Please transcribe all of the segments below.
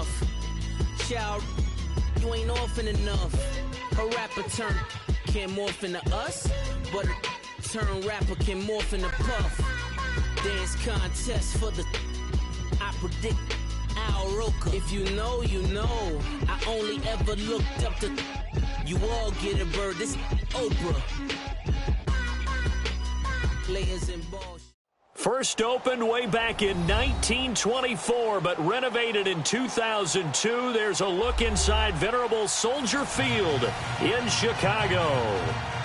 rough. Child, you ain't often enough. A rapper turn can't morph into us, but a turn rapper can morph into Puff. Dance contest for the I predict Al Roker. If you know, you know. I only ever looked up to you all get a bird. This Oprah. Layers and balls. First opened way back in 1924, but renovated in 2002. There's a look inside venerable Soldier Field in Chicago.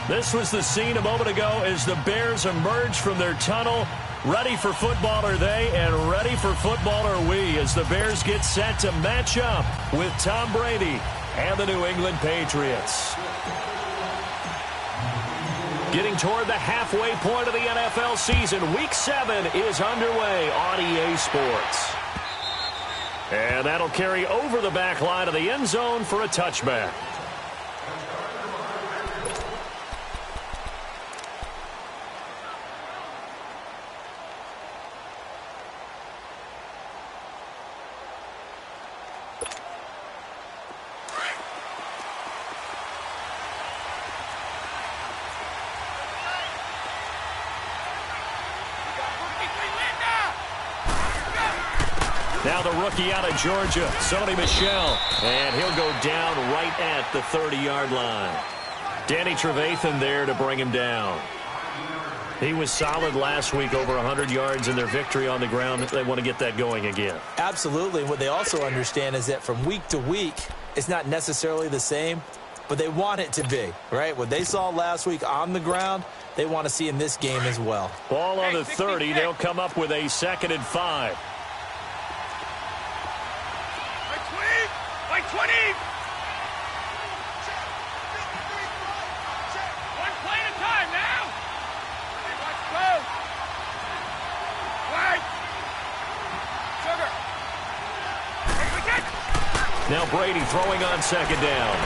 This was the scene a moment ago as the Bears emerged from their tunnel. Ready for football are they, and ready for football are we, as the Bears get set to match up with Tom Brady and the New England Patriots. Getting toward the halfway point of the NFL season, Week 7 is underway on EA Sports. And that'll carry over the back line of the end zone for a touchback. Now the rookie out of Georgia, Sony Michel, and he'll go down right at the 30-yard line. Danny Trevathan there to bring him down. He was solid last week, over 100 yards in their victory on the ground. They want to get that going again. Absolutely. What they also understand is that from week to week, it's not necessarily the same, but they want it to be, right? What they saw last week on the ground, they want to see in this game as well. Ball on the 30. They'll come up with a 2nd and 5. 20! One play at a time now! Let's go! Right! Sugar! Now Brady throwing on 2nd down.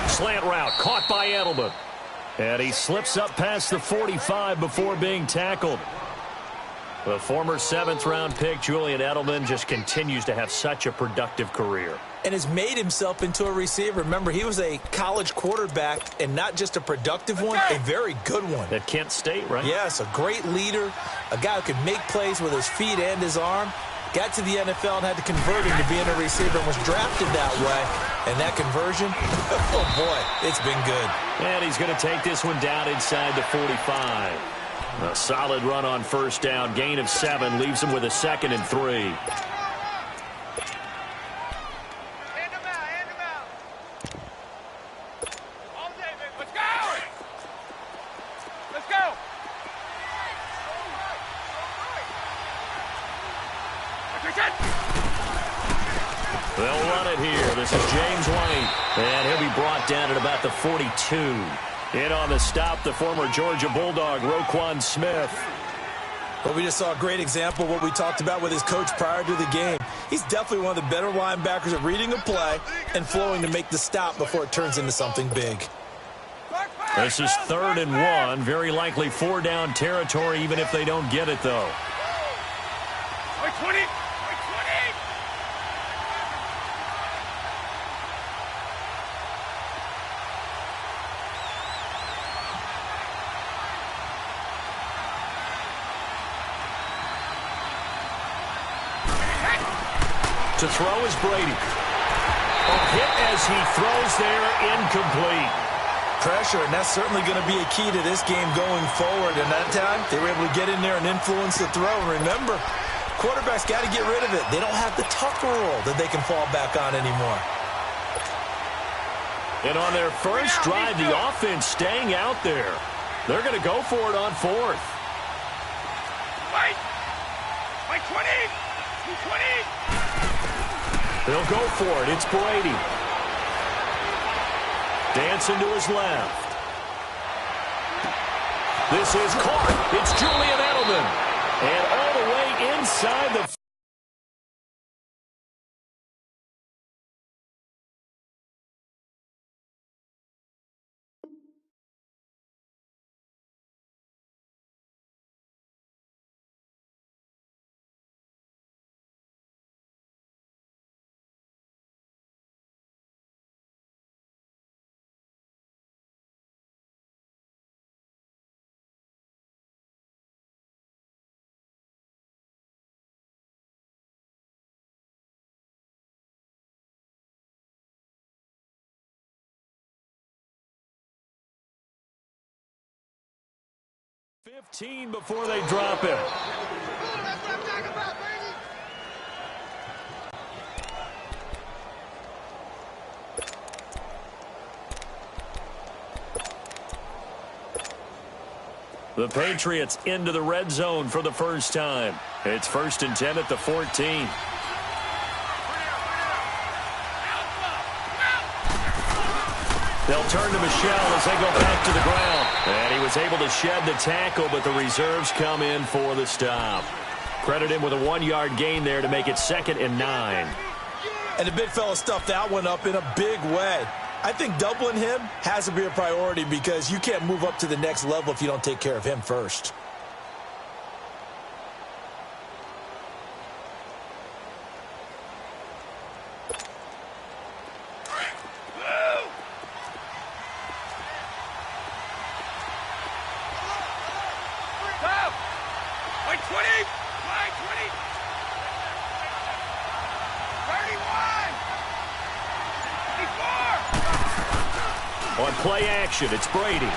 Slant route caught by Edelman. And he slips up past the 45 before being tackled. The former 7th-round pick, Julian Edelman, just continues to have such a productive career. And has made himself into a receiver. Remember, he was a college quarterback, and not just a productive one, a very good one. At Kent State, right? Yes, a great leader, a guy who could make plays with his feet and his arm. Got to the NFL and had to convert him to being a receiver and was drafted that way. And that conversion, oh boy, it's been good. And he's going to take this one down inside the 45. A solid run on 1st down. Gain of 7 leaves him with a 2nd and 3. Hand him out. All day, baby. Let's go! Let's go! They'll run it here. This is James White. And he'll be brought down at about the 42. In on the stop, the former Georgia Bulldog, Roquan Smith. Well, we just saw a great example of what we talked about with his coach prior to the game. He's definitely one of the better linebackers at reading a play and flowing to make the stop before it turns into something big. This is 3rd and 1. Very likely 4-down territory, even if they don't get it, though. 20! To throw is Brady. A hit as he throws there, incomplete. Pressure, and that's certainly going to be a key to this game going forward. And that time, they were able to get in there and influence the throw. And remember, quarterbacks got to get rid of it. They don't have the Tucker rule that they can fall back on anymore. And on their first drive, the offense staying out there. They're going to go for it on 4th. Wait! 20! 20! They'll go for it. It's Brady. Dancing to his left. This is caught. It's Julian Edelman. And all the way inside the 15 before they drop him. That's what I'm talking about, baby. The Patriots into the red zone for the first time. It's 1st and 10 at the 14. They'll turn to Michel as they go back to the ground. And he was able to shed the tackle, but the reserves come in for the stop. Credit him with a 1-yard gain there to make it 2nd and 9. And the big fella stuffed that one up in a big way. I think doubling him has to be a priority because you can't move up to the next level if you don't take care of him first. On play action, it's Brady.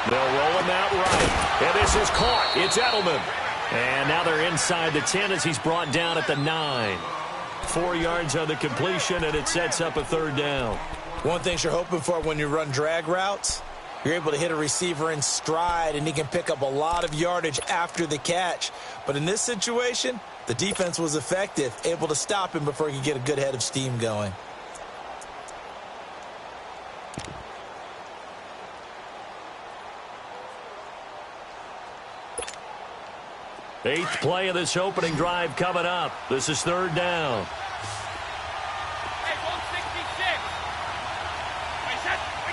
They'll roll him out right. And this is caught. It's Edelman. And now they're inside the 10 as he's brought down at the 9. 4 yards on the completion, and it sets up a 3rd down. One thing you're hoping for when you run drag routes, you're able to hit a receiver in stride, and he can pick up a lot of yardage after the catch. But in this situation, the defense was effective, able to stop him before he could get a good head of steam going. Eighth play of this opening drive coming up. This is 3rd down. Hey, 166. Wait, that's 20.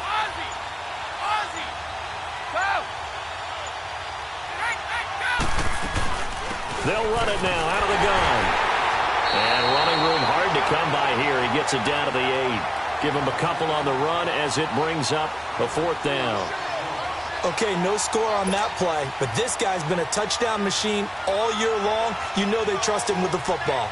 Ozzy. Go. Hey, go. They'll run it now out of the gun. And running room hard to come by here. He gets it down to the 8. Give him a couple on the run as it brings up a 4th down. Okay, no score on that play, but this guy's been a touchdown machine all year long. You know they trust him with the football.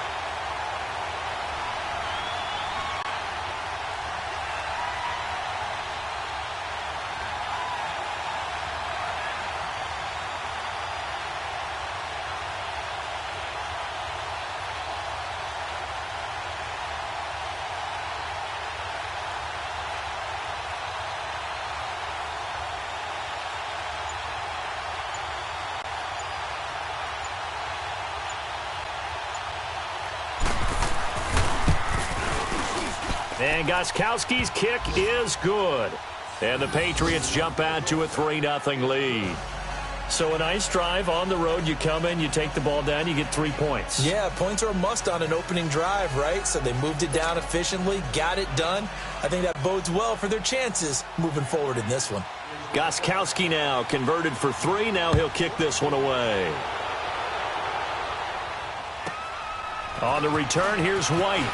And Gostkowski's kick is good. And the Patriots jump out to a 3-0 lead. So a nice drive on the road. You come in, you take the ball down, you get 3 points. Yeah, points are a must on an opening drive, right? So they moved it down efficiently, got it done. I think that bodes well for their chances moving forward in this one. Gostkowski now converted for 3. Now he'll kick this one away. On the return, here's White.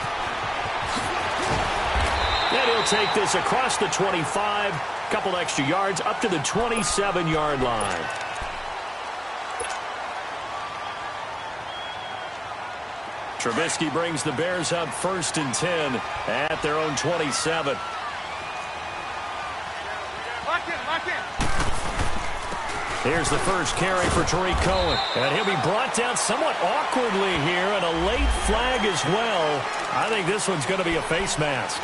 And he'll take this across the 25, couple extra yards, up to the 27-yard line. Trubisky brings the Bears up 1st and 10 at their own 27. Lock in. Here's the first carry for Tariq Cohen. And he'll be brought down somewhat awkwardly here, and a late flag as well. I think this one's going to be a face mask.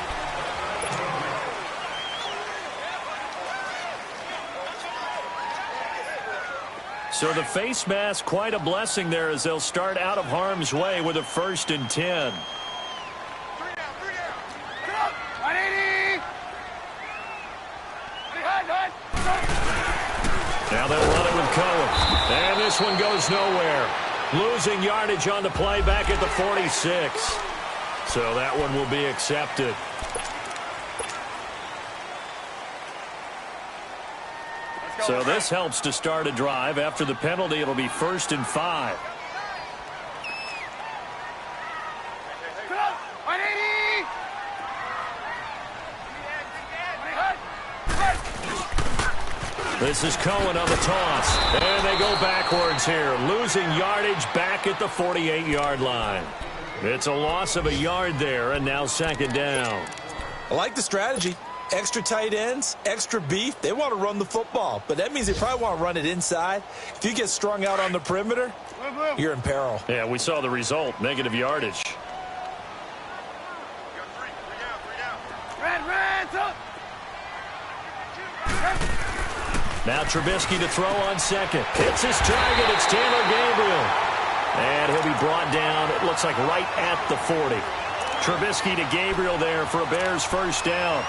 So the face mask, quite a blessing there as they'll start out of harm's way with a 1st and 10. 180. Now they'll run it with Cohen. And this one goes nowhere. Losing yardage on the play back at the 46. So that one will be accepted. So this helps to start a drive. After the penalty, it'll be 1st and 5. This is Cohen on the toss. And they go backwards here. Losing yardage back at the 48-yard line. It's a loss of a yard there, and now 2nd down. I like the strategy. Extra tight ends, extra beef, they want to run the football. But that means they probably want to run it inside. If you get strung out on the perimeter, you're in peril. Yeah, we saw the result, negative yardage. Now Trubisky to throw on second. Hits his target. It's Taylor Gabriel. And he'll be brought down, it looks like right at the 40. Trubisky to Gabriel there for a Bears first down.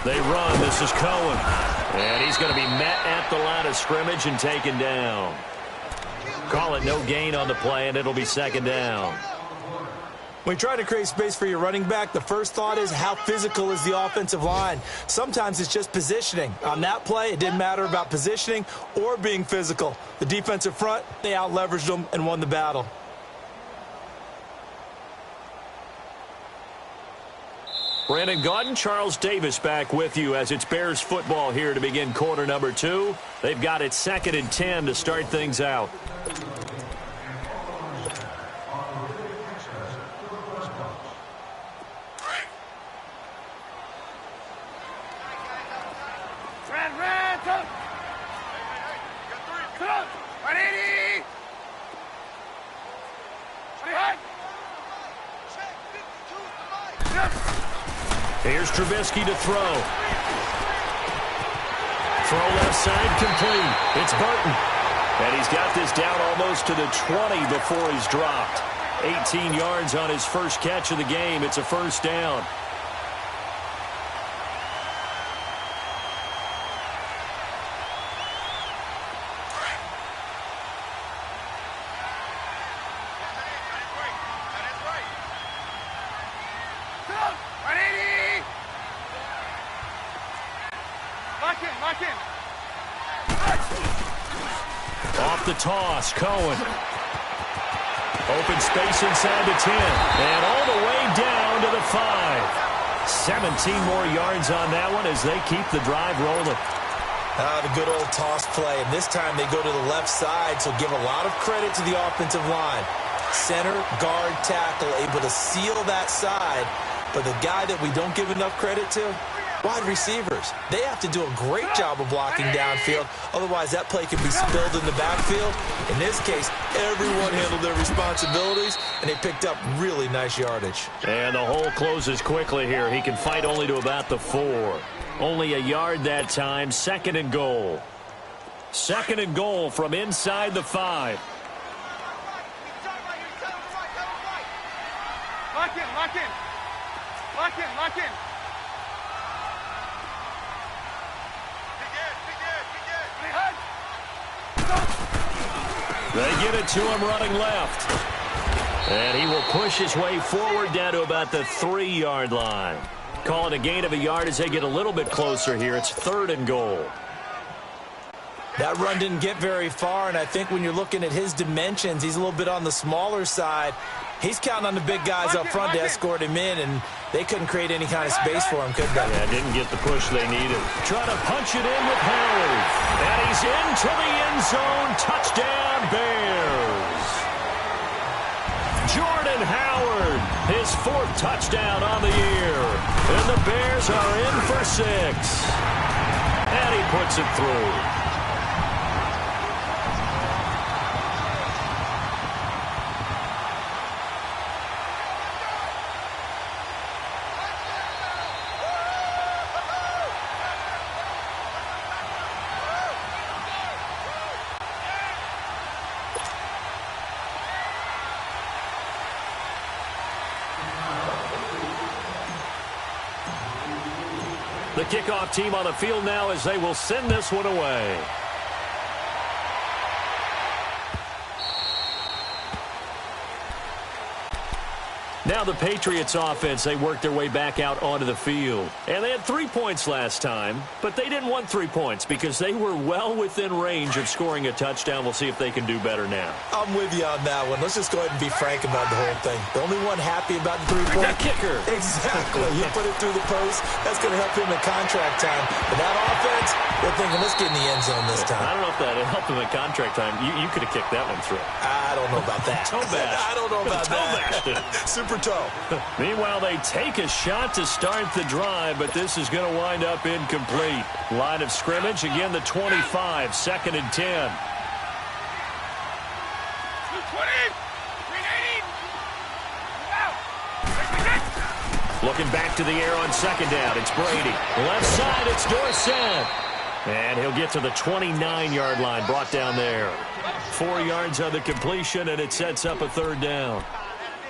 They run. This is Cohen. And he's going to be met at the line of scrimmage and taken down. Call it no gain on the play, and it'll be second down. When you try to create space for your running back, the first thought is how physical is the offensive line? Sometimes it's just positioning. On that play, it didn't matter about positioning or being physical. The defensive front, they out-leveraged them and won the battle. Brandon Gaudin, Charles Davis back with you as it's Bears football here to begin quarter number 2. They've got it 2nd and 10 to start things out. Here's Trubisky to throw. Throw left side complete. It's Burton. And he's got this down almost to the 20 before he's dropped. 18 yards on his first catch of the game. It's a first down. Off the toss, Cohen. Open space inside the 10. And all the way down to the 5. 17 more yards on that one as they keep the drive rolling. The good old toss play. And this time they go to the left side, so give a lot of credit to the offensive line. Center, guard, tackle, able to seal that side. But the guy that we don't give enough credit to, wide receivers. They have to do a great job of blocking downfield. Otherwise, that play can be spilled in the backfield. In this case, everyone handled their responsibilities, and they picked up really nice yardage. And the hole closes quickly here. He can fight only to about the 4. Only a yard that time. 2nd and goal. 2nd and goal from inside the 5. Lock in, lock in. Lock in, lock in. They get it to him running left. And he will push his way forward down to about the 3-yard line. Call it a gain of a yard as they get a little bit closer here. It's 3rd and goal. That run didn't get very far, and I think when you're looking at his dimensions, he's a little bit on the smaller side. He's counting on the big guys up front to escort him in, and they couldn't create any kind of space for him, could they? Yeah, didn't get the push they needed. Trying to punch it in with Howard. And he's into the end zone. Touchdown, Bears. Jordan Howard, his 4th touchdown on the year. And the Bears are in for 6. And he puts it through. The kickoff team on the field now as they will send this one away. Now the Patriots offense, they worked their way back out onto the field. And they had 3 points last time, but they didn't want 3 points because they were well within range of scoring a touchdown. We'll see if they can do better now. I'm with you on that one. Let's just go ahead and be frank about the whole thing. The only one happy about the 3-point kicker. Exactly. You put it through the post. That's going to help him in contract time. But that offense, they're thinking, let's get in the end zone this time. I don't know if that helped him in contract time. You could have kicked that one through. I don't know about that. Toe bash. I don't know about that. Super toe. Meanwhile, they take a shot to start the drive, but this is going to wind up incomplete. Line of scrimmage, again the 25, 2nd and 10. 220. Looking back to the air on 2nd down. It's Brady. Left side, it's Dorsett. And he'll get to the 29-yard line, brought down there. 4 yards on the completion, and it sets up a 3rd down.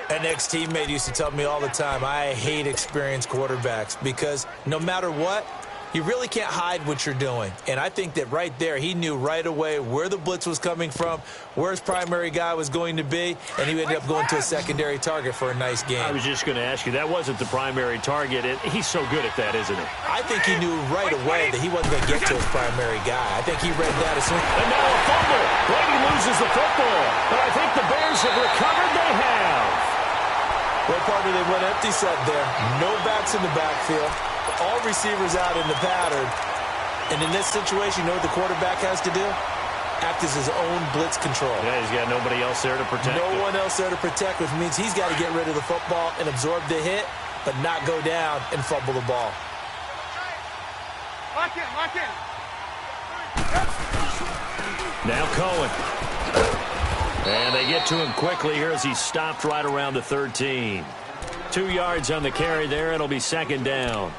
An ex-teammate used to tell me all the time, I hate experienced quarterbacks because no matter what, you really can't hide what you're doing. And I think that right there, he knew right away where the blitz was coming from, where his primary guy was going to be, and he ended up going to a secondary target for a nice game. I was just going to ask you, that wasn't the primary target. He's so good at that, isn't he? I think he knew right away that he wasn't going to get to his primary guy. I think he read that as soon. And now a fumble. Brady loses the football. But I think the Bears have recovered. They have. What part of they went empty set there? No backs in the backfield. All receivers out in the pattern. And in this situation, you know what the quarterback has to do? Act as his own blitz control. Yeah, he's got nobody else there to protect. No one else there to protect, which means he's got to get rid of the football and absorb the hit, but not go down and fumble the ball. Lock in, lock in. Now Cohen. And they get to him quickly here as he's stopped right around the 13. 2 yards on the carry there. It'll be 2nd down.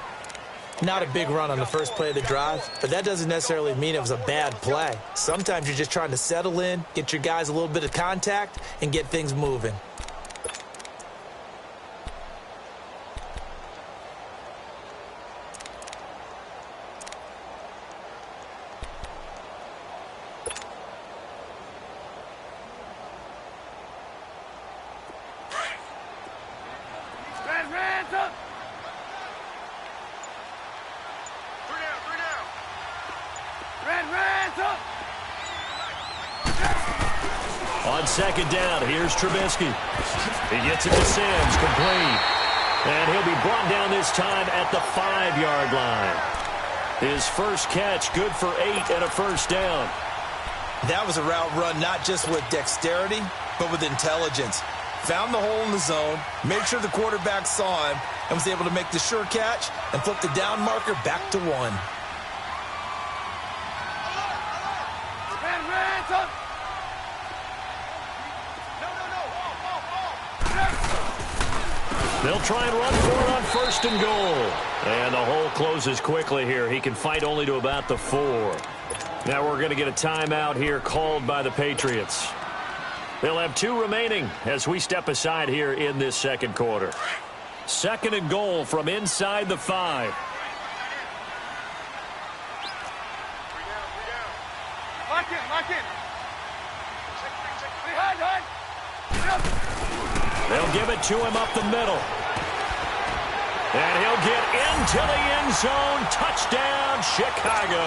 Not a big run on the first play of the drive, but that doesn't necessarily mean it was a bad play. Sometimes you're just trying to settle in, get your guys a little bit of contact, and get things moving. Hands up. Hands up. On 2nd down, here's Trubisky. He gets it to Sims, complete. And he'll be brought down this time at the 5-yard line. His first catch, good for 8 and a 1st down. That was a route run not just with dexterity, but with intelligence. Found the hole in the zone, made sure the quarterback saw him, and was able to make the sure catch and flip the down marker back to 1. Hands up. They'll try and run for it on 1st and goal. And the hole closes quickly here. He can fight only to about the 4. Now we're going to get a timeout here called by the Patriots. They'll have 2 remaining as we step aside here in this 2nd quarter. 2nd and goal from inside the 5. Lock in, lock in. They'll give it to him up the middle. And he'll get into the end zone. Touchdown, Chicago.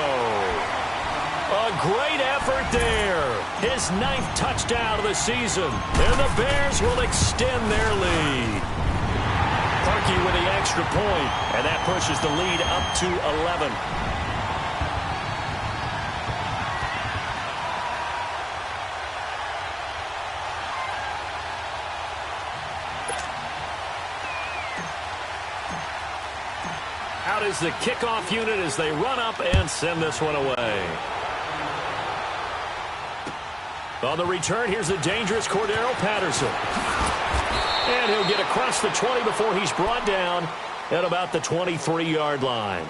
A great effort there. His 9th touchdown of the season. And the Bears will extend their lead. Parkey with the extra point, and that pushes the lead up to 11. Out is the kickoff unit as they run up and send this one away. On the return, here's the dangerous Cordero Patterson. And he'll get across the 20 before he's brought down at about the 23-yard line.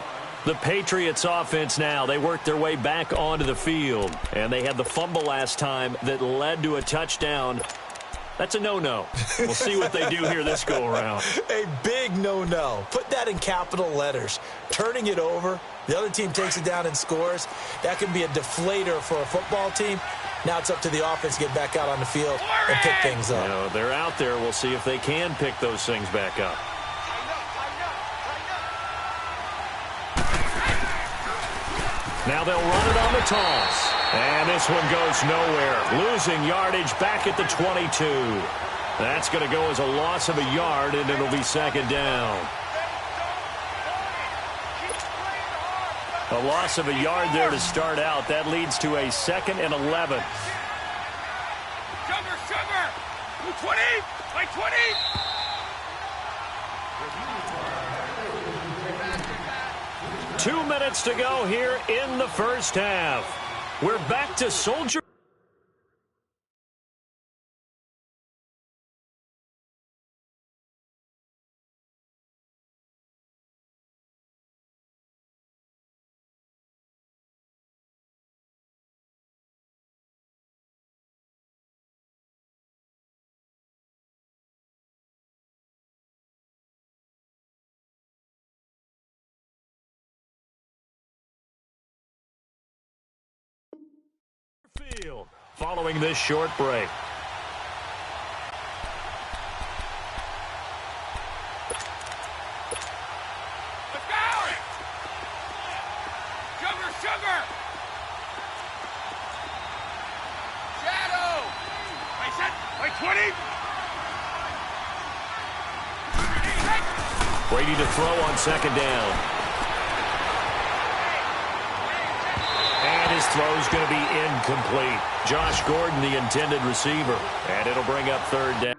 The Patriots offense now, they worked their way back onto the field. And they had the fumble last time that led to a touchdown. That's a no-no. We'll see what they do here this go-around. A big no-no. Put that in capital letters. Turning it over, the other team takes it down and scores. That can be a deflator for a football team. Now it's up to the offense to get back out on the field and pick things up. You know, they're out there. We'll see if they can pick those things back up. Now they'll run it on the toss. And this one goes nowhere. Losing yardage back at the 22. That's going to go as a loss of a yard, and it'll be second down. A loss of a yard there to start out. That leads to a 2nd and 11. Sugar! 20! Like 20! Two minutes to go here in the first half. We're back to Soldier. Field following this short break. Let's go! Sugar! Shadow! Wait, set! Wait, 20! Brady to throw on second down. His throw's going to be incomplete. Josh Gordon, the intended receiver. And it'll bring up third down.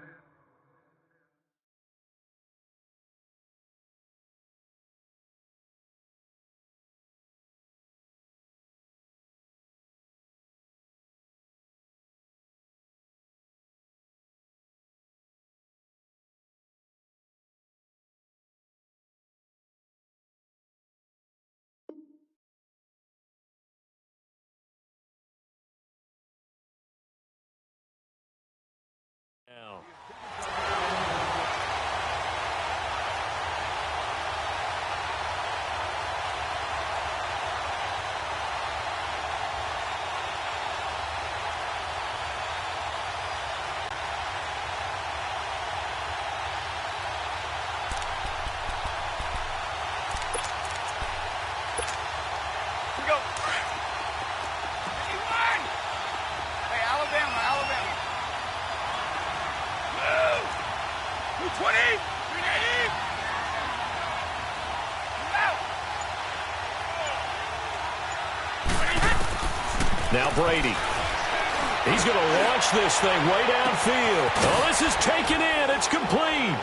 Now Brady. He's going to launch this thing way downfield. Oh, this is taken in. It's complete.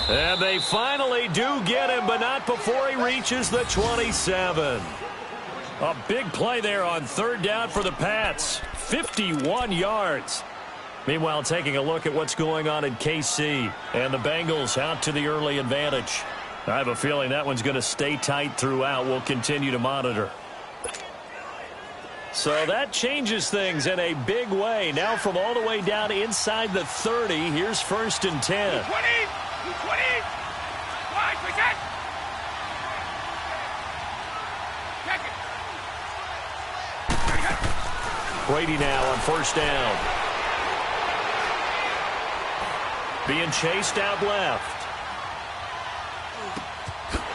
And they finally do get him, but not before he reaches the 27. A big play there on third down for the Pats. 51 yards. Meanwhile, taking a look at what's going on in KC. And the Bengals out to the early advantage. I have a feeling that one's going to stay tight throughout. We'll continue to monitor. So that changes things in a big way. Now from all the way down inside the 30, here's 1st and 10. 20! 20! Wide, protect! Check it! Brady now on 1st down. Being chased out left.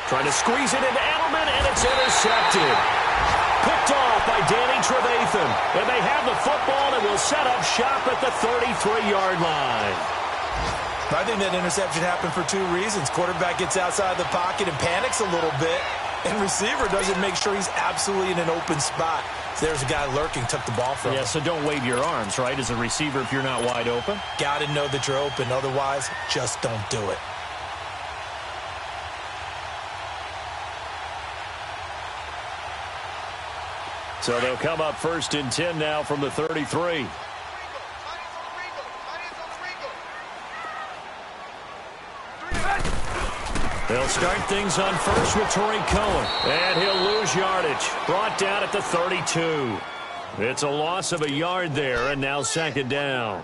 Trying to squeeze it into Edelman, and it's intercepted. Picked off by Danny Trevathan. And they have the football and will set up shop at the 33-yard line. I think that interception happened for two reasons. Quarterback gets outside the pocket and panics a little bit. And receiver doesn't make sure he's absolutely in an open spot. So there's a guy lurking, took the ball from him. Yeah, so don't wave your arms, right, as a receiver if you're not wide open. Got to know that you're open. Otherwise, just don't do it. So they'll come up 1st and 10 now from the 33. They'll start things on first with Torrey Cohen. And he'll lose yardage. Brought down at the 32. It's a loss of a yard there, and now 2nd down.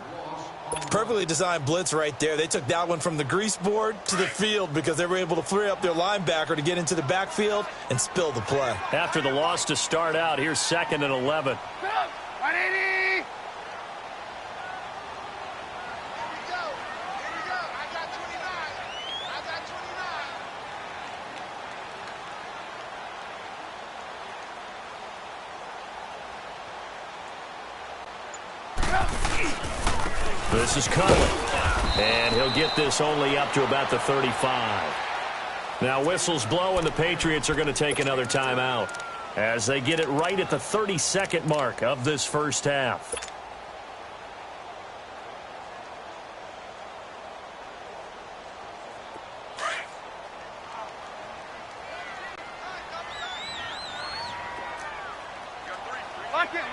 Perfectly designed blitz right there. They took that one from the grease board to the field because they were able to free up their linebacker to get into the backfield and spill the play. After the loss to start out, here's 2nd and 11. 180! This is Cohen. And he'll get this only up to about the 35. Now whistles blow, and the Patriots are going to take another timeout as they get it right at the 30-second mark of this first half.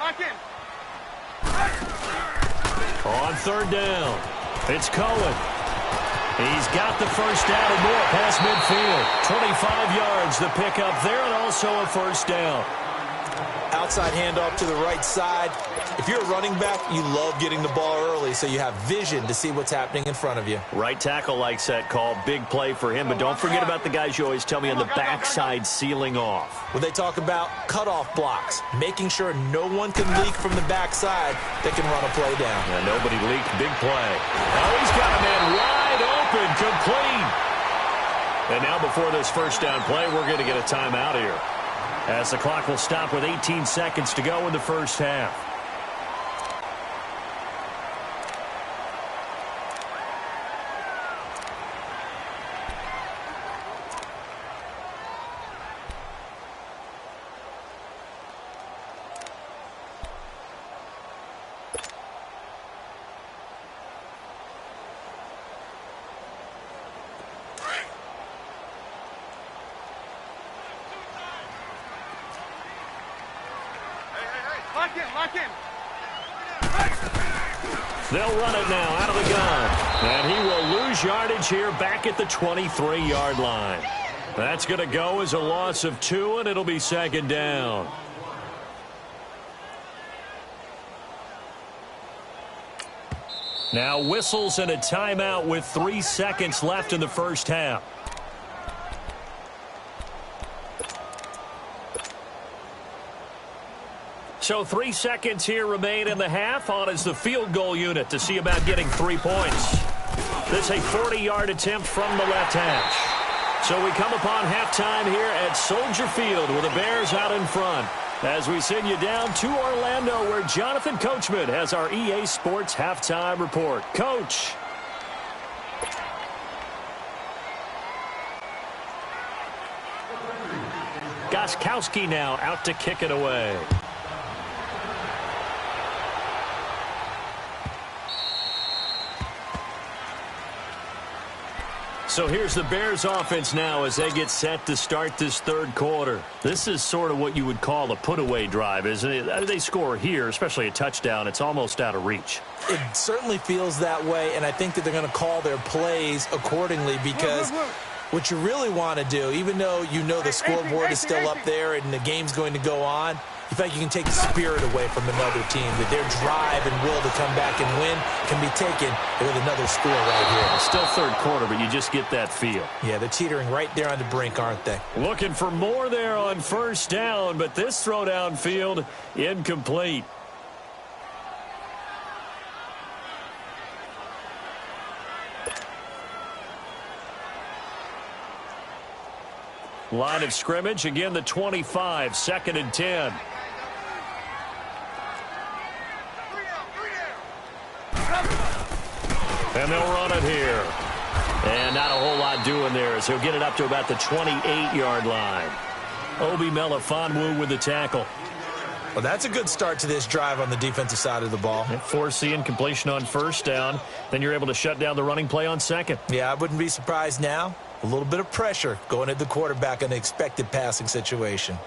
Lock in. On third down, it's Cohen. He's got the first down and more past midfield. 25 yards the pickup there, and also a first down. Outside handoff to the right side. If you're a running back, you love getting the ball early so you have vision to see what's happening in front of you. Right tackle likes that call. Big play for him, but don't forget about the guys you always tell me on the backside sealing off. When they talk about cutoff blocks, making sure no one can leak from the backside that can run a play down. Yeah, nobody leaked. Big play. Oh, he's got a man wide open, complete. And now before this first down play, we're going to get a timeout here, as the clock will stop with 18 seconds to go in the first half. Lock in. They'll run it now out of the gun. And he will lose yardage here back at the 23-yard line. That's going to go as a loss of 2, and it'll be second down. Now whistles and a timeout with 3 seconds left in the first half. So 3 seconds here remain in the half. On is the field goal unit to see about getting 3 points. This a 40-yard attempt from the left hash. So we come upon halftime here at Soldier Field with the Bears out in front, as we send you down to Orlando, where Jonathan Coachman has our EA Sports halftime report. Coach. Gostkowski now out to kick it away. So here's the Bears offense now as they get set to start this third quarter. This is sort of what you would call a put-away drive, isn't it? They score here, especially a touchdown. It's almost out of reach. It certainly feels that way, and I think that they're going to call their plays accordingly, because what you really want to do, even though you know the scoreboard is still up there and the game's going to go on, you feel like you can take the spirit away from another team, that their drive and will to come back and win can be taken with another score right here. It's still third quarter, but you just get that feel. Yeah, they're teetering right there on the brink, aren't they? Looking for more there on first down, but this throw downfield incomplete. Line of scrimmage, again the 25, 2nd and 10. And they'll run it here. And not a whole lot doing there, as he'll get it up to about the 28-yard line. Obi Melifonwu with the tackle. Well, that's a good start to this drive on the defensive side of the ball. Force the incompletion on first down. Then you're able to shut down the running play on second. Yeah, I wouldn't be surprised now. A little bit of pressure going at the quarterback in an expected passing situation.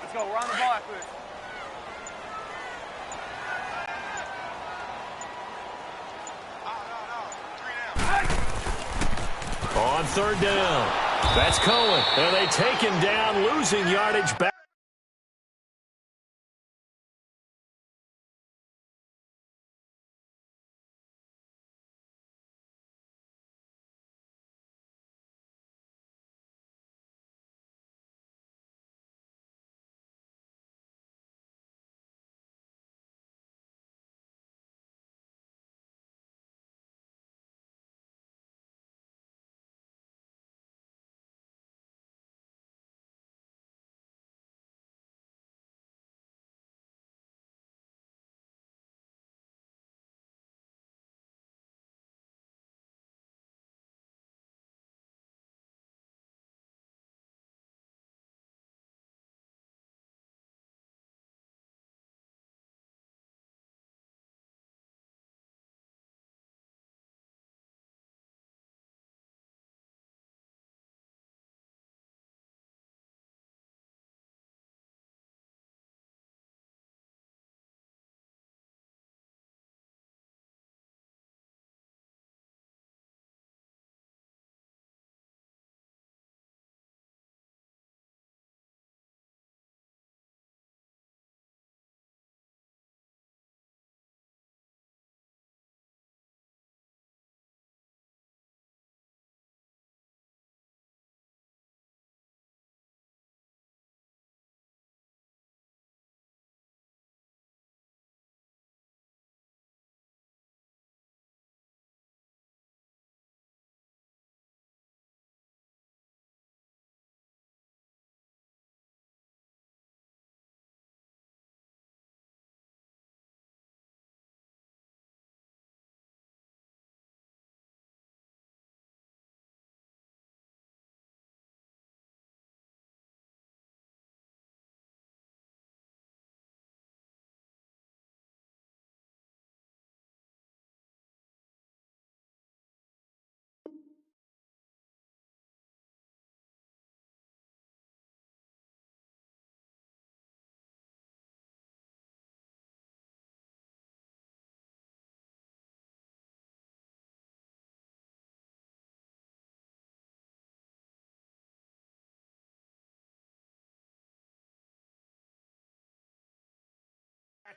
Let's go. We're on the ball after this. On third down, that's Cohen. And they take him down, losing yardage back.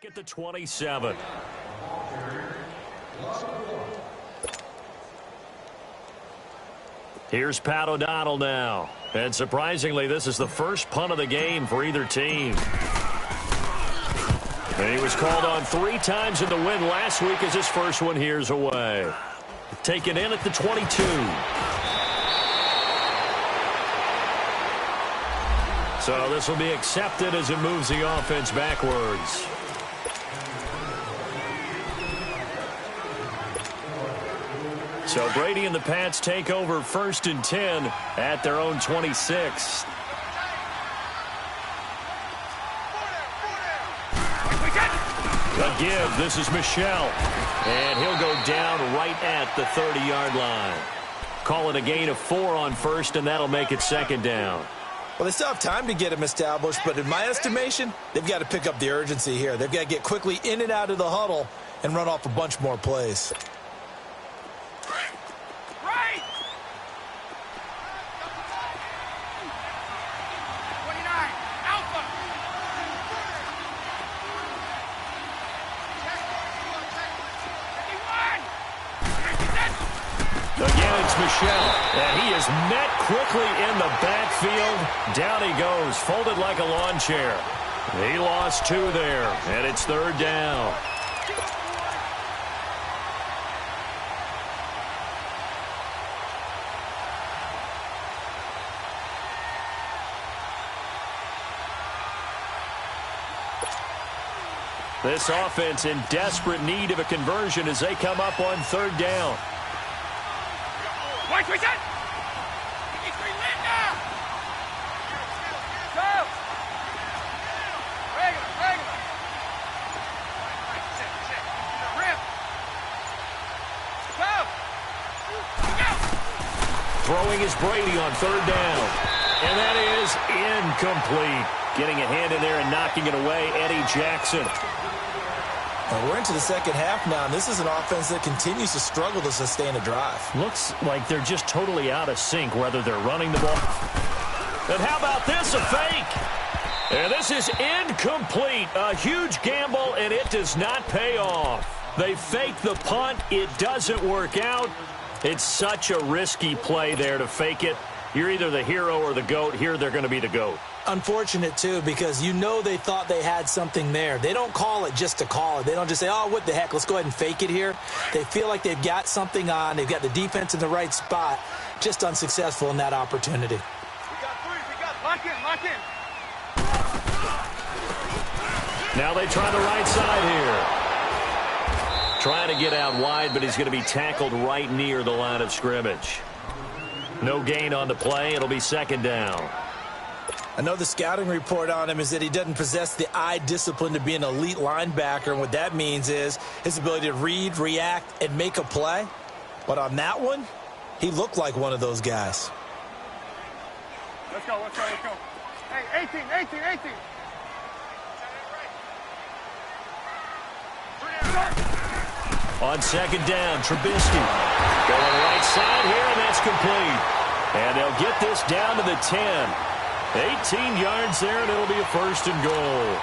back at the 27. Here's Pat O'Donnell now. And surprisingly, this is the first punt of the game for either team. And he was called on 3 times in the win last week as his first one here's away. Taken in at the 22. So this will be accepted as it moves the offense backwards. So Brady and the Pats take over 1st and 10 at their own 26. A give. This is Michel. And he'll go down right at the 30-yard line. Call it a gain of 4 on 1st, and that'll make it 2nd down. Well, they still have time to get him established, but in my estimation, they've got to pick up the urgency here. They've got to get quickly in and out of the huddle and run off a bunch more plays. Michel, and he is met quickly in the backfield. Down he goes, folded like a lawn chair. He lost 2 there, and it's 3rd down. This offense in desperate need of a conversion as they come up on 3rd down. Watch, watch it! It's Linda! Go! Regular. Rip! Go! Throwing is Brady on 3rd down. And that is incomplete. Getting a hand in there and knocking it away, Eddie Jackson. Well, we're into the second half now, and this is an offense that continues to struggle to sustain a drive. Looks like they're just totally out of sync, whether they're running the ball. And how about this, a fake? And this is incomplete. A huge gamble, and it does not pay off. They fake the punt. It doesn't work out. It's such a risky play there to fake it. You're either the hero or the GOAT. Here, they're going to be the GOAT. Unfortunate, too, because you know they thought they had something there. They don't call it just to call it. They don't just say, oh, what the heck, let's go ahead and fake it here. They feel like they've got something on. They've got the defense in the right spot. Just unsuccessful in that opportunity. We got lock in. Now they try the right side here. Trying to get out wide, but he's going to be tackled right near the line of scrimmage. No gain on the play. It'll be 2nd down. I know the scouting report on him is that he doesn't possess the eye discipline to be an elite linebacker, and what that means is his ability to read, react, and make a play. But on that one, he looked like one of those guys. Let's go. Hey, 18. On 2nd down, Trubisky. Going right side here, and that's complete. And they'll get this down to the 10. 18 yards there, and it'll be a 1st and goal.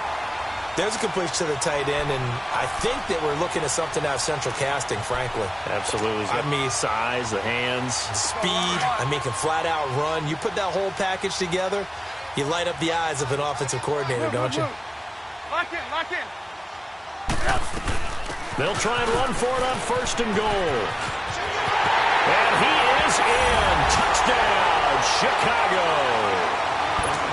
There's a completion to the tight end, and I think that we're looking at something out of central casting, frankly. Absolutely. I mean, size, the hands. Speed. I mean, can flat out run. You put that whole package together, you light up the eyes of an offensive coordinator, don't you? Lock in. They'll try and run for it on 1st and goal. And he is in. Touchdown, Chicago.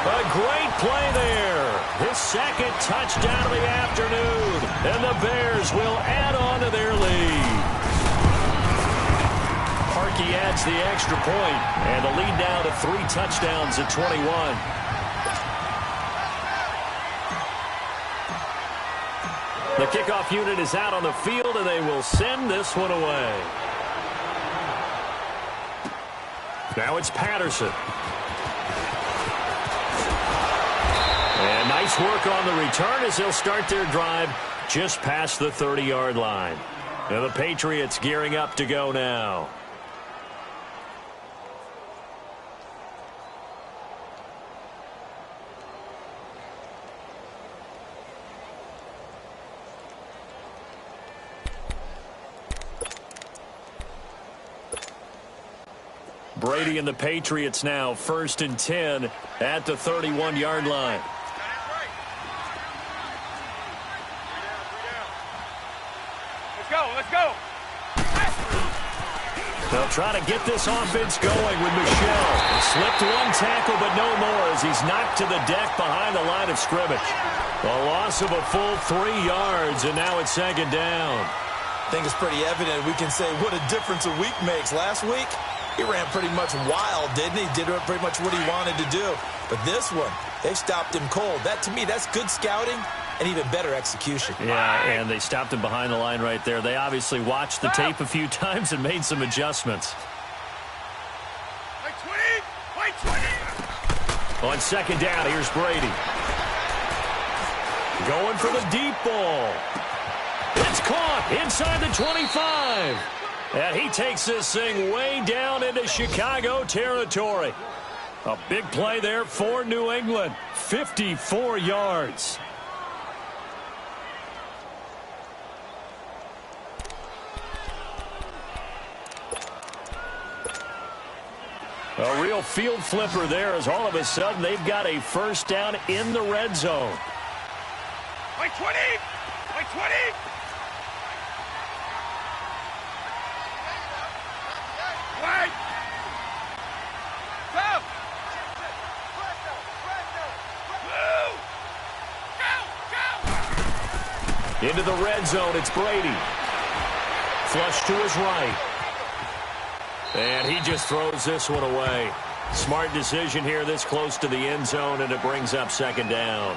A great play there. His 2nd touchdown of the afternoon. And the Bears will add on to their lead. Parkey adds the extra point, and the lead now to 3 touchdowns at 21. The kickoff unit is out on the field, and they will send this one away. Now it's Patterson. And nice work on the return as they'll start their drive just past the 30-yard line. Now the Patriots gearing up to go now. Brady and the Patriots now 1st and 10 at the 31-yard line. Let's go. They'll try to get this offense going with Michel. Slipped one tackle, but no more as he's knocked to the deck behind the line of scrimmage. A loss of a full 3 yards, and now it's 2nd down. I think it's pretty evident. We can say what a difference a week makes. Last week, he ran pretty much wild, didn't he? Did pretty much what he wanted to do. But this one, they stopped him cold. That, to me, that's good scouting and even better execution. Yeah, and they stopped him behind the line right there. They obviously watched the tape a few times and made some adjustments. Wait 20. On 2nd down, here's Brady. Going for the deep ball. It's caught inside the 25. And he takes this thing way down into Chicago territory. A big play there for New England. 54 yards. A real field flipper there as all of a sudden they've got a 1st down in the red zone. Wait 20. Wait. Go. Go. Into the red zone, it's Brady. Flush to his right. And he just throws this one away. Smart decision here this close to the end zone, and it brings up 2nd down.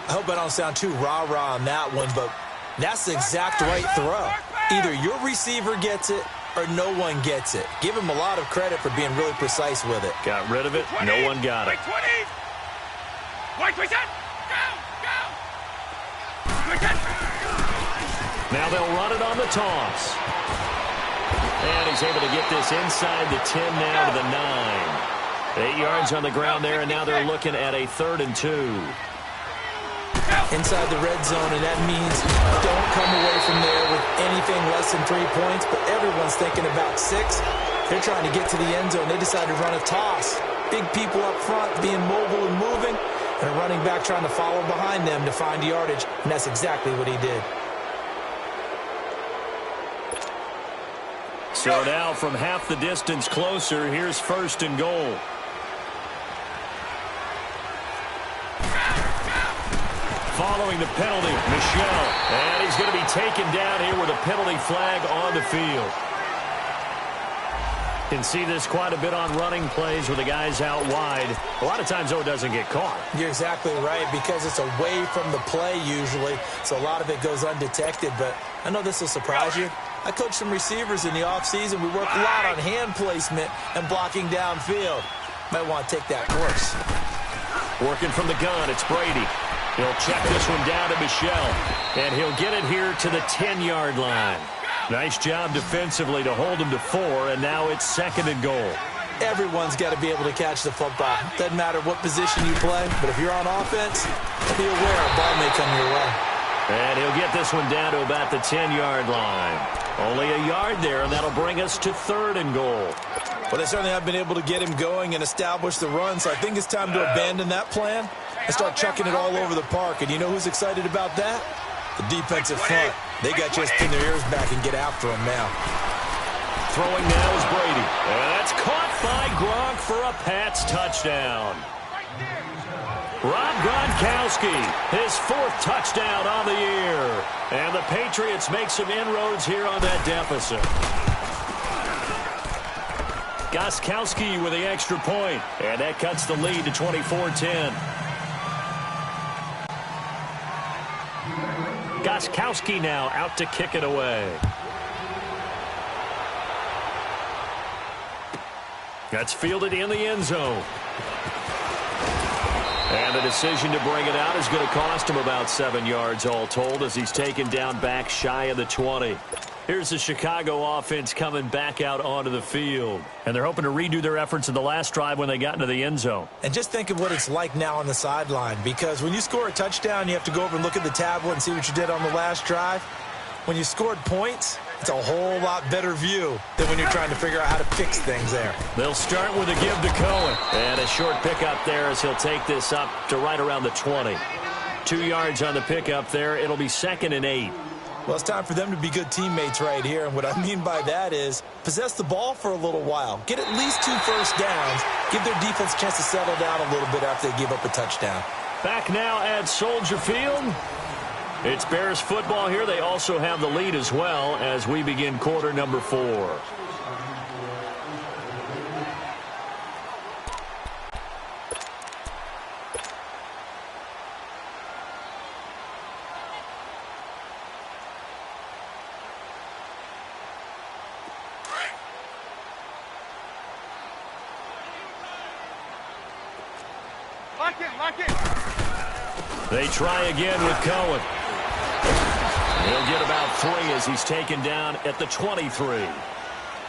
I hope I don't sound too rah-rah on that one, but that's the exact right throw. Either your receiver gets it or no one gets it. Give him a lot of credit for being really precise with it. Got rid of it. No one got it. Wait 20. Go. Now they'll run it on the toss. And he's able to get this inside the 10 now to the 9. 8 yards on the ground there, and now they're looking at a 3rd and 2. Inside the red zone, and that means don't come away from there with anything less than 3 points, but everyone's thinking about 6. They're trying to get to the end zone. They decided to run a toss. Big people up front being mobile and moving, and a running back trying to follow behind them to find yardage, and that's exactly what he did. So now from half the distance closer, here's 1st and goal. Following the penalty, Michel. And he's going to be taken down here with a penalty flag on the field. Can see this quite a bit on running plays with the guys out wide. A lot of times, though, it doesn't get caught. You're exactly right, because it's away from the play usually, so a lot of it goes undetected. But I know this will surprise you. I coached some receivers in the offseason. We work a lot on hand placement and blocking downfield. Might want to take that course. Working from the gun, it's Brady. He'll check this one down to Michel, and he'll get it here to the 10-yard line. Nice job defensively to hold him to 4, and now it's 2nd and goal. Everyone's got to be able to catch the football. Doesn't matter what position you play, but if you're on offense, be aware a ball may come your way. And he'll get this one down to about the 10-yard line. Only a yard there, and that'll bring us to 3rd and goal. Well, they certainly have been able to get him going and establish the run, so I think it's time to abandon that plan and start chucking it all over the park. And you know who's excited about that? The defensive front. They got just pin their ears back and get after him now. Throwing now is Brady. And that's caught by Gronk for a Pats touchdown. Rob Gronkowski, his 4th touchdown on the year. And the Patriots make some inroads here on that deficit. Gostkowski with the extra point. And that cuts the lead to 24-10. Gostkowski now out to kick it away. That's fielded in the end zone. And the decision to bring it out is going to cost him about 7 yards all told as he's taken down back shy of the 20. Here's the Chicago offense coming back out onto the field. And they're hoping to redo their efforts in the last drive when they got into the end zone. And just think of what it's like now on the sideline, because when you score a touchdown, you have to go over and look at the tablet and see what you did on the last drive. When you scored points, It's a whole lot better view than when you're trying to figure out how to fix things there. They'll start with a give to Cohen. And a short pickup there as he'll take this up to right around the 20. 2 yards on the pickup there. It'll be 2nd and 8. Well, it's time for them to be good teammates right here. And what I mean by that is possess the ball for a little while. Get at least 2 first downs. Give their defense a chance to settle down a little bit after they give up a touchdown. Back now at Soldier Field. It's Bears football here. They also have the lead as well as we begin quarter number 4. Lock it. They try again with Cohen. He'll get about 3 as he's taken down at the 23.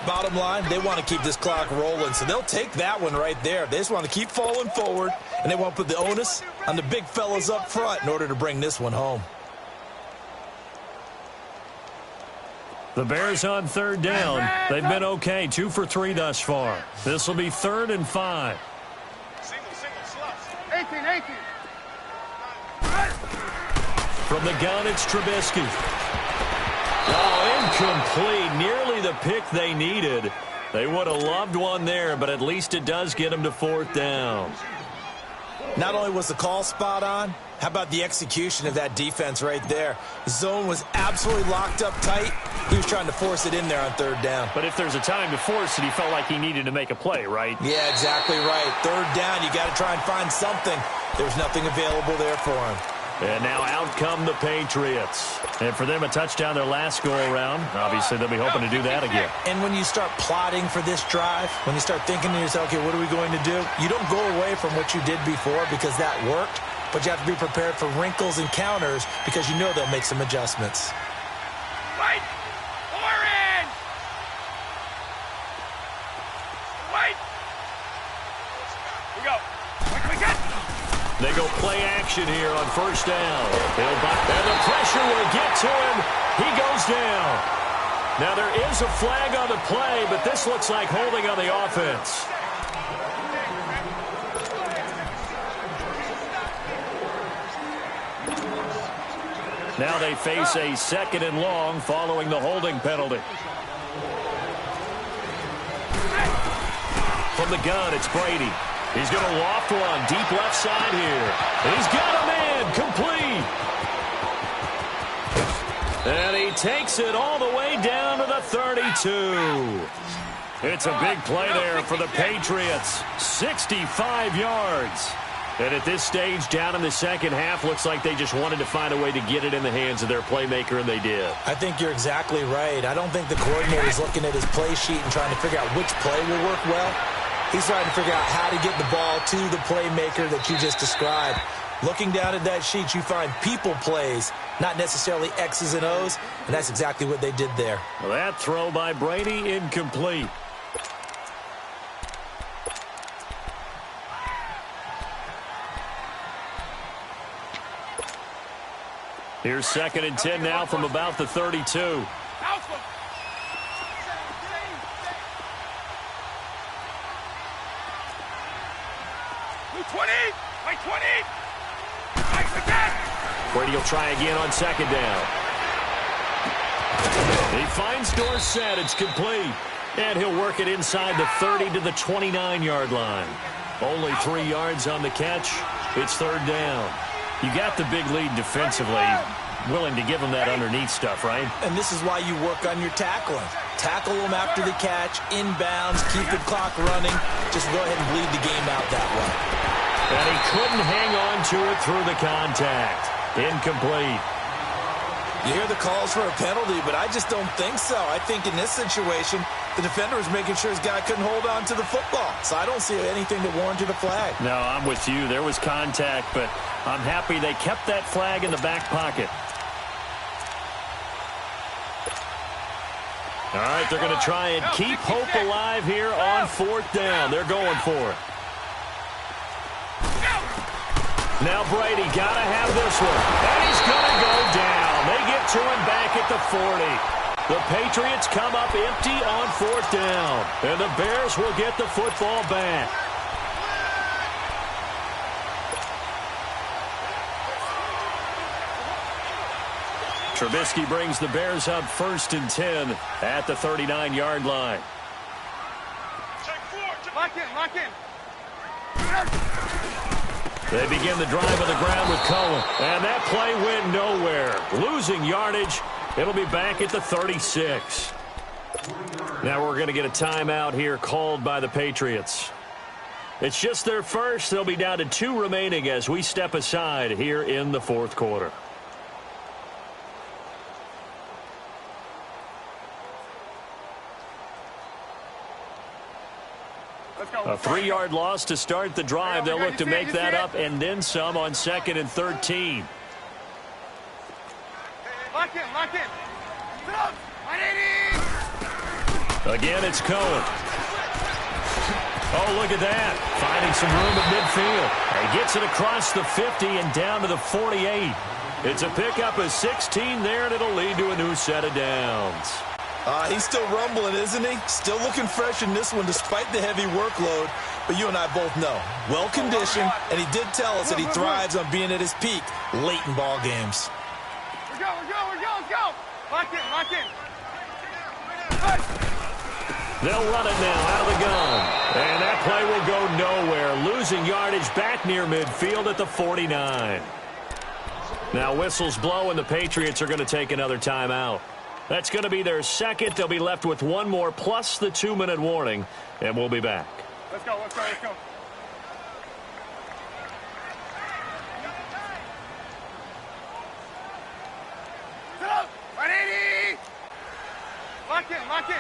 Bottom line, they want to keep this clock rolling, so they'll take that one right there. They just want to keep falling forward, and they want to put the onus on the big fellas up front in order to bring this one home. The Bears on 3rd down. They've been okay, 2 for 3 thus far. This will be 3rd and 5. Single, sluts. 18. From the gun, it's Trubisky. Oh, incomplete. Nearly the pick they needed. They would have loved one there, but at least it does get them to 4th down. Not only was the call spot on, how about the execution of that defense right there? The zone was absolutely locked up tight. He was trying to force it in there on 3rd down. But if there's a time to force it, he felt like he needed to make a play, right? Yeah, exactly right. 3rd down, you got to try and find something. There's nothing available there for him. And now out come the Patriots. And for them, a touchdown their last go-around. Obviously, they'll be hoping to do that again. And when you start plotting for this drive, when you start thinking to yourself, okay, what are we going to do? You don't go away from what you did before because that worked, but you have to be prepared for wrinkles and counters because you know they'll make some adjustments. Wait! Orange! Wait! We go. We get. They go play action here on 1st down. And the pressure will get to him. He goes down. Now there is a flag on the play, but this looks like holding on the offense. Now they face a 2nd and long following the holding penalty. From the gun, it's Brady. He's going to loft one deep left side here. He's got a man complete. And he takes it all the way down to the 32. It's a big play there for the Patriots. 65 yards. And at this stage, down in the 2nd half, looks like they just wanted to find a way to get it in the hands of their playmaker, and they did. I think you're exactly right. I don't think the coordinator's looking at his play sheet and trying to figure out which play will work well. He's trying to figure out how to get the ball to the playmaker that you just described. Looking down at that sheet, you find people plays, not necessarily X's and O's, and that's exactly what they did there. Well, that throw by Brady, incomplete. Here's 2nd and 10 now from about the 32. Brady will try again on 2nd down. He finds Dorsett. It's complete. And he'll work it inside the 30 to the 29-yard line. Only 3 yards on the catch. It's 3rd down. You got the big lead defensively. Willing to give him that underneath stuff, right? And this is why you work on your tackling. Tackle them after the catch, inbounds, keep the clock running. Just go ahead and bleed the game out that way. And he couldn't hang on to it through the contact. Incomplete. You hear the calls for a penalty, but I just don't think so. I think in this situation, the defender was making sure his guy couldn't hold on to the football. So I don't see anything that warranted a flag. No, I'm with you. There was contact, but I'm happy they kept that flag in the back pocket. All right, they're going to try and keep hope alive here on 4th down. They're going for it. Now Brady got to have this one. And he's going to go down. They get to him back at the 40. The Patriots come up empty on 4th down, and the Bears will get the football back. Trubisky brings the Bears up 1st and 10 at the 39-yard line. Lock in, lock in. They begin the drive on the ground with Cohen, and that play went nowhere. Losing yardage. It'll be back at the 36. Now we're going to get a timeout here called by the Patriots. It's just their first. They'll be down to 2 remaining as we step aside here in the 4th quarter. A 3-yard loss to start the drive. They'll look to make that up and then some on 2nd and 13. Lock in, lock in. Again, it's Cohen. Oh, look at that. Finding some room at midfield. He gets it across the 50 and down to the 48. It's a pickup of 16 there, and it'll lead to a new set of downs. He's still rumbling, isn't he? Still looking fresh in this one despite the heavy workload. But you and I both know, well-conditioned, and he did tell us that he thrives on being at his peak late in ball games. We're go, let's go. Lock in, lock in. They'll run it now out of the gun. And that play will go nowhere. Losing yardage back near midfield at the 49. Now whistles blow, and the Patriots are going to take another timeout. That's going to be their second. They'll be left with one more plus the 2-minute warning, and we'll be back. Let's go, let's go, let's go. Lock in, lock in.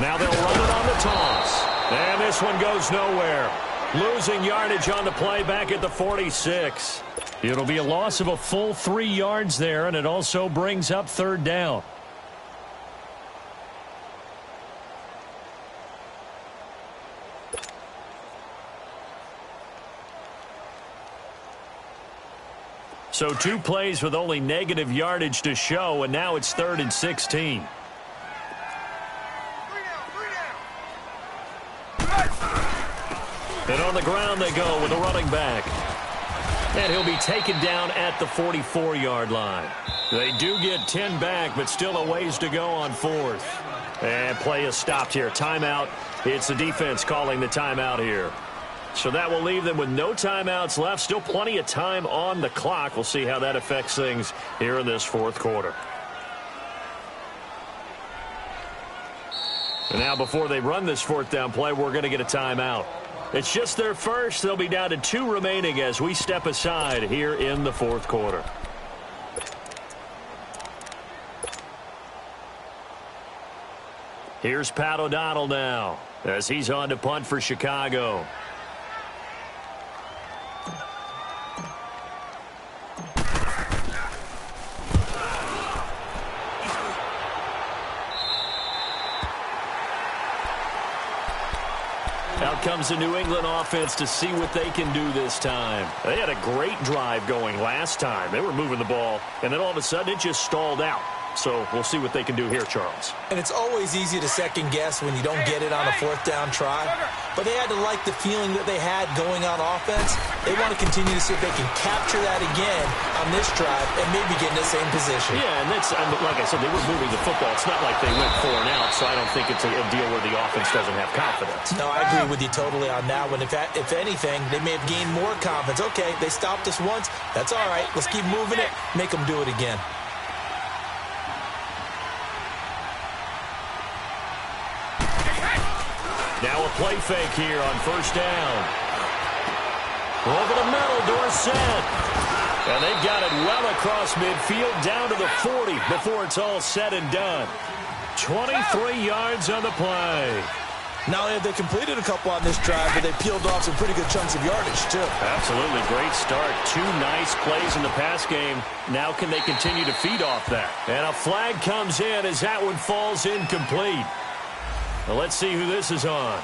Now they'll run it on the toss. And this one goes nowhere. Losing yardage on the play back at the 46. It'll be a loss of a full 3 yards there, and it also brings up 3rd down. So 2 plays with only negative yardage to show, and now it's 3rd and 16. And on the ground they go with a running back. And he'll be taken down at the 44-yard line. They do get 10 back, but still a ways to go on 4th. And play is stopped here. Timeout. It's the defense calling the timeout here. So that will leave them with no timeouts left. Still plenty of time on the clock. We'll see how that affects things here in this 4th quarter. And now before they run this 4th down play, we're going to get a timeout. It's just their first. They'll be down to 2 remaining as we step aside here in the 4th quarter. Here's Pat O'Donnell now as he's on to punt for Chicago. Out comes the New England offense to see what they can do this time. They had a great drive going last time. They were moving the ball, and then all of a sudden it just stalled out. So we'll see what they can do here, Charles. And it's always easy to second guess when you don't get it on a 4th down try. But they had to like the feeling that they had going on offense. They want to continue to see if they can capture that again on this drive and maybe get in the same position. Yeah, and that's, like I said, they were moving the football. It's not like they went 4 and out, so I don't think it's a deal where the offense doesn't have confidence. No, I agree with you totally on that one. If anything, they may have gained more confidence. Okay, they stopped us once. That's all right. Let's keep moving it. Make them do it again. Now a play fake here on 1st down. Over the middle, Dorsett. And they've got it well across midfield down to the 40 before it's all said and done. 23 yards on the play. Not only have they completed a couple on this drive, but they peeled off some pretty good chunks of yardage, too. Absolutely. Great start. 2 nice plays in the pass game. Now can they continue to feed off that? And a flag comes in as that one falls incomplete. Now let's see who this is on.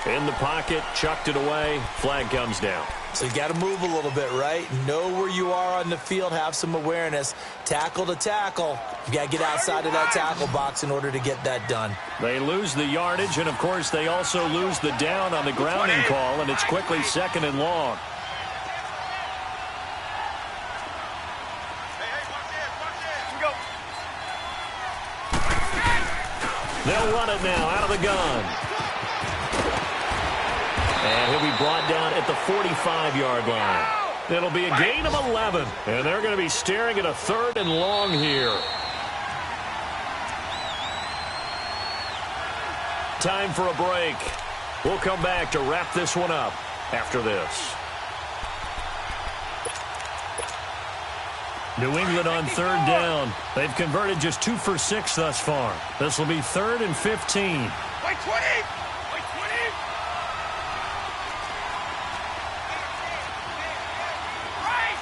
In the pocket, chucked it away. Flag comes down. So you got to move a little bit, right? Know where you are on the field, have some awareness. Tackle to tackle. You got to get outside of that tackle box in order to get that done. They lose the yardage, and, of course, they also lose the down on the grounding call, and it's quickly 2nd and long. They'll run it now out of the gun. And he'll be brought down at the 45-yard line. It'll be a gain of 11, and they're going to be staring at a 3rd and long here. Time for a break. We'll come back to wrap this one up after this. New England on 3rd down. They've converted just 2 for 6 thus far. This will be 3rd and 15. Wait, 20! Wait, 20! Right!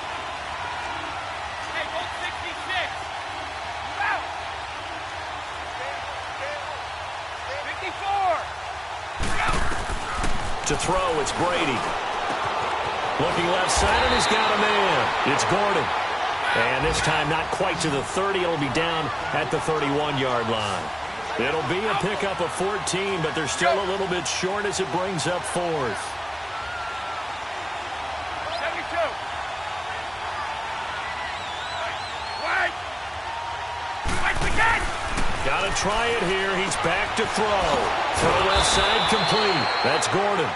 Hey, roll 66! Move out! 54! To throw, it's Brady. Looking left side, and he's got a man. It's Gordon. And this time not quite to the 30. It'll be down at the 31-yard line. It'll be a pickup of 14, but they're still a little bit short as it brings up 4th. 72. Wait. Wait again. Got to try it here. He's back to throw. Throw left side complete. That's Gordon.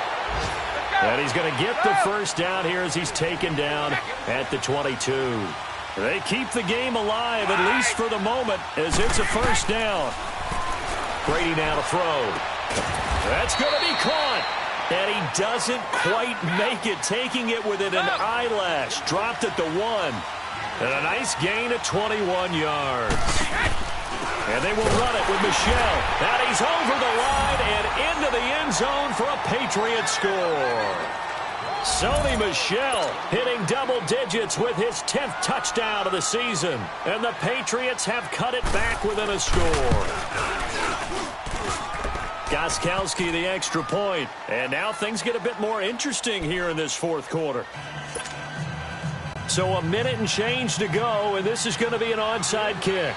And he's going to get the first down here as he's taken down at the 22. They keep the game alive, at least for the moment, as it's a first down. Brady now to throw. That's going to be caught. And he doesn't quite make it, taking it within an eyelash. Dropped at the 1. And a nice gain of 21 yards. And they will run it with Michel. And he's over the line and into the end zone for a Patriot score. Sony Michel hitting double digits with his 10th touchdown of the season. And the Patriots have cut it back within a score. Gostkowski the extra point. And now things get a bit more interesting here in this 4th quarter. So a minute and change to go, and this is going to be an onside kick.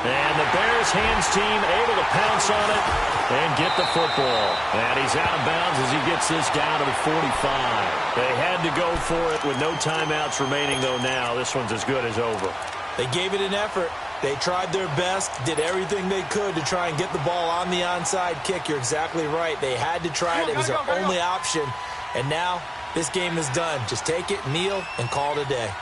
And the Bears hands team able to pounce on it and get the football. And he's out of bounds as he gets this down to the 45. They had to go for it with no timeouts remaining, though now. This one's as good as over. They gave it an effort. They tried their best, did everything they could to try and get the ball on the onside kick. You're exactly right. They had to try it. It was their only option. And now this game is done. Just take it, kneel, and call it a day.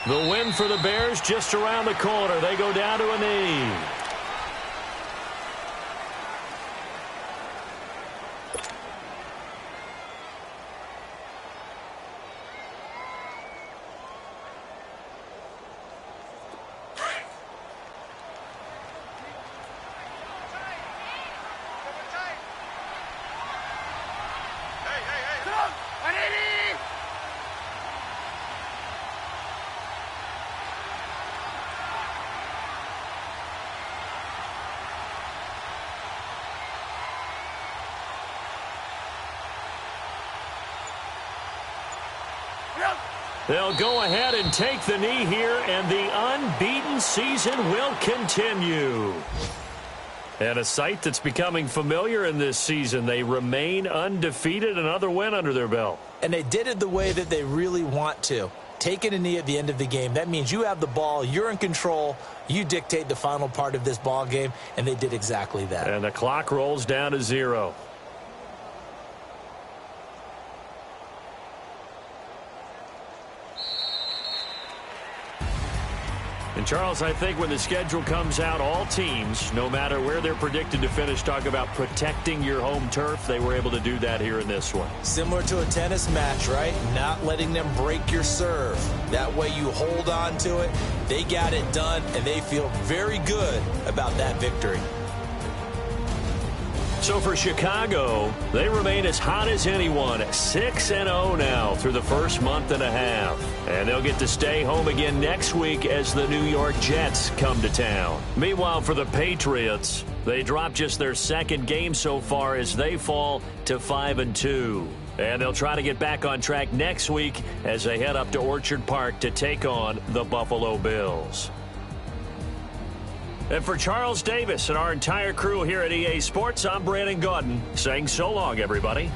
The win for the Bears just around the corner. They go down to a knee. They'll go ahead and take the knee here, and the unbeaten season will continue. And a sight that's becoming familiar in this season. They remain undefeated, another win under their belt. And they did it the way that they really want to. Taking a knee at the end of the game, that means you have the ball, you're in control, you dictate the final part of this ball game, and they did exactly that. And the clock rolls down to 0. And, Charles, I think when the schedule comes out, all teams, no matter where they're predicted to finish, talk about protecting your home turf. They were able to do that here in this one. Similar to a tennis match, right? Not letting them break your serve. That way you hold on to it. They got it done, and they feel very good about that victory. So for Chicago, they remain as hot as anyone, 6-0 now through the first month and a half. And they'll get to stay home again next week as the New York Jets come to town. Meanwhile, for the Patriots, they dropped just their second game so far as they fall to 5-2. And they'll try to get back on track next week as they head up to Orchard Park to take on the Buffalo Bills. And for Charles Davis and our entire crew here at EA Sports, I'm Brandon Gaudin saying so long, everybody.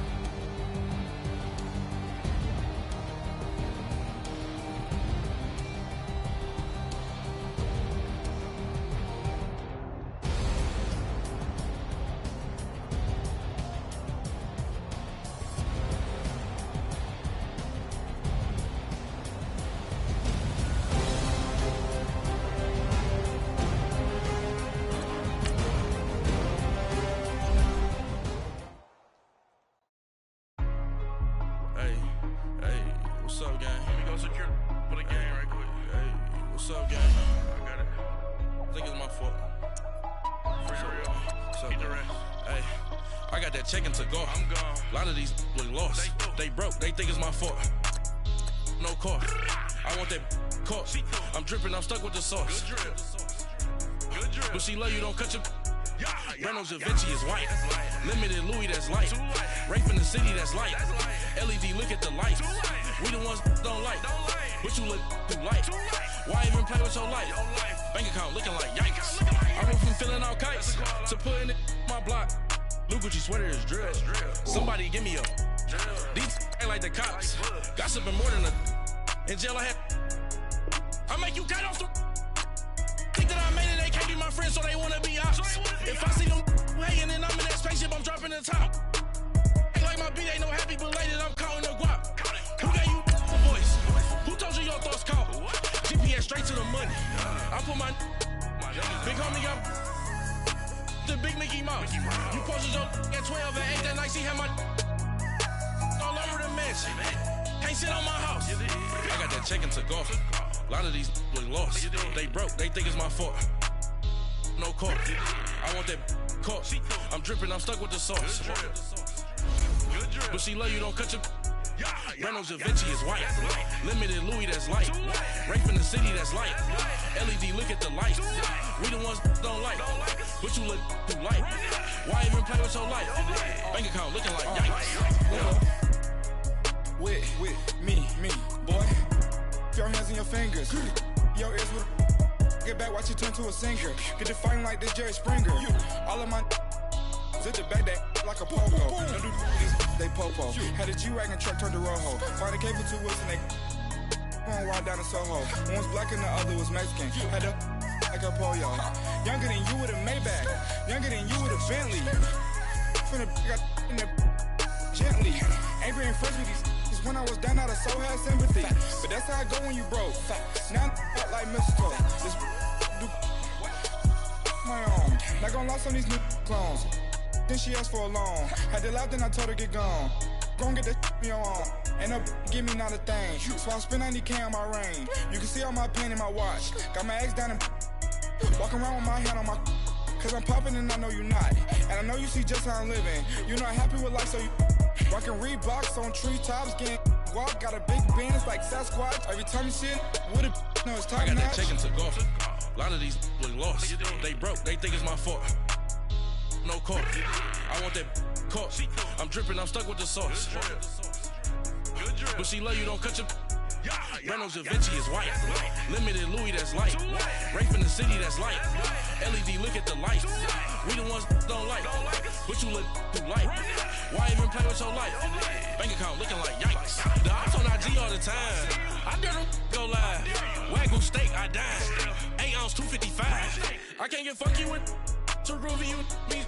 Vinci is white. Limited Louis, that's light. Rape in the city, that's light. LED, look at the lights. We the ones don't like. But you look too light. Why even play with your life? Bank account looking like yikes. I went from filling out kites to putting it in my block. Blue Gucci sweater is drill. Somebody give me a. These ain't like the cops. Gossiping more than a. In jail I had. I make you cut off the. Think that I made it, they can't be my friends, so they wanna be ops. If I see them hanging and I'm in that spaceship, I'm dropping the top. Ain't like my beat ain't no happy belated, I'm counting the guap. Who gave you the voice? Who told you your thoughts count? GPS straight to the money. I put my big homie up the big Mickey Mouse. You posted your at 12 and 8 that night, see how my all over the mansion. Can't sit on my house. I got that check into golf. A lot of these look lost. They broke, they think it's my fault. No court. I want that court. I'm dripping, I'm stuck with the sauce. But she love you, don't cut your. Reynolds Da Vinci is white. Limited Louis, that's light. Rape in the city, that's light. LED, look at the lights. We the ones don't like. But you look too light. Why even play with your life? Bank account looking like yikes. With me, boy. Your hands and your fingers. Your ears with get back, watch you turn to a singer. Get to fighting like this Jerry Springer. All of my zip the back that like a popo. Don't do this, they popo. Had a G-Wagon truck turned to Rojo. Find a cable 2 wheels and they going ride down in Soho. One was black and the other was Mexican. Had a like a pollo. Younger than you with a Maybach. Younger than you with a Bentley. Finna got in the gently. Ain't being friends with these. When I was down, I so had sympathy. But that's how I go when you broke. Now I'm like mistletoe. This do my own. Not gonna lost on these new clones. Then she asked for a loan. Had to laugh, then I told her get gone. Gon' get that me on. Ain't no give me not a thing. So I spend 90K on my ring. You can see all my pain in my watch. Got my ex down and walking around with my hand on my. Cause I'm popping and I know you not. And I know you see just how I'm living. You're not happy with life, so you. Rockin' Reeboks on treetops, getting guap, got a big band, it's like Sasquatch. Every time you see it, with it, no, it's top notch. I got that check into golf. A lot of these look lost. They broke, they think it's my fault. No court. I want that court. I'm dripping, I'm stuck with the sauce. But she love you, don't cut your. Reynolds Da Vinci is white. Limited Louis, that's light. Rape in the city, that's light. LED, look at the lights. We the ones don't like. But you look too light. Why even play with your life? Bank account looking like yikes. The ops on IG all the time. I dare them go live. Wagyu steak, I dine. 8 ounce, 255. I can't get fuck you with too groovy you me.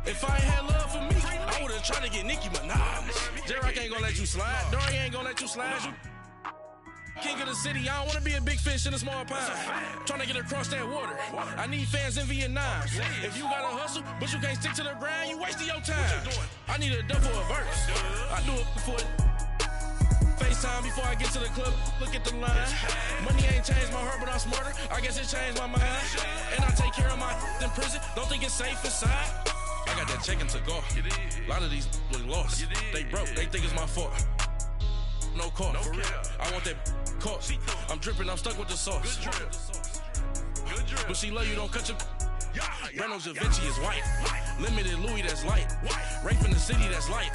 If I ain't had love for me, I would've tried to get Nicki Minaj. J-Rock ain't gonna let you slide. Dory ain't gonna let you slide. You king of the city, I don't wanna be a big fish in a small pond. Trying to get across that water. I need fans in Vietnam. If you gotta hustle, but you can't stick to the grind, you wasting your time. I need a double a verse. I do it before FaceTime before I get to the club. Look at the line. Money ain't changed my heart, but I'm smarter. I guess it changed my mind. And I take care of my in prison. Don't think it's safe inside. I got that checking to go. A lot of these look lost. They broke, they think it's my fault. No call. I want that caught. I'm dripping, I'm stuck with the sauce. But she love you, don't cut your. Reynolds Da Vinci is white. Limited Louis, that's light. Rape in the city, that's light.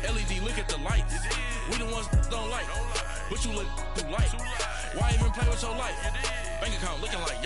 LED, look at the lights. We the ones don't like. But you look too light. Why even play with your life? Bank account looking like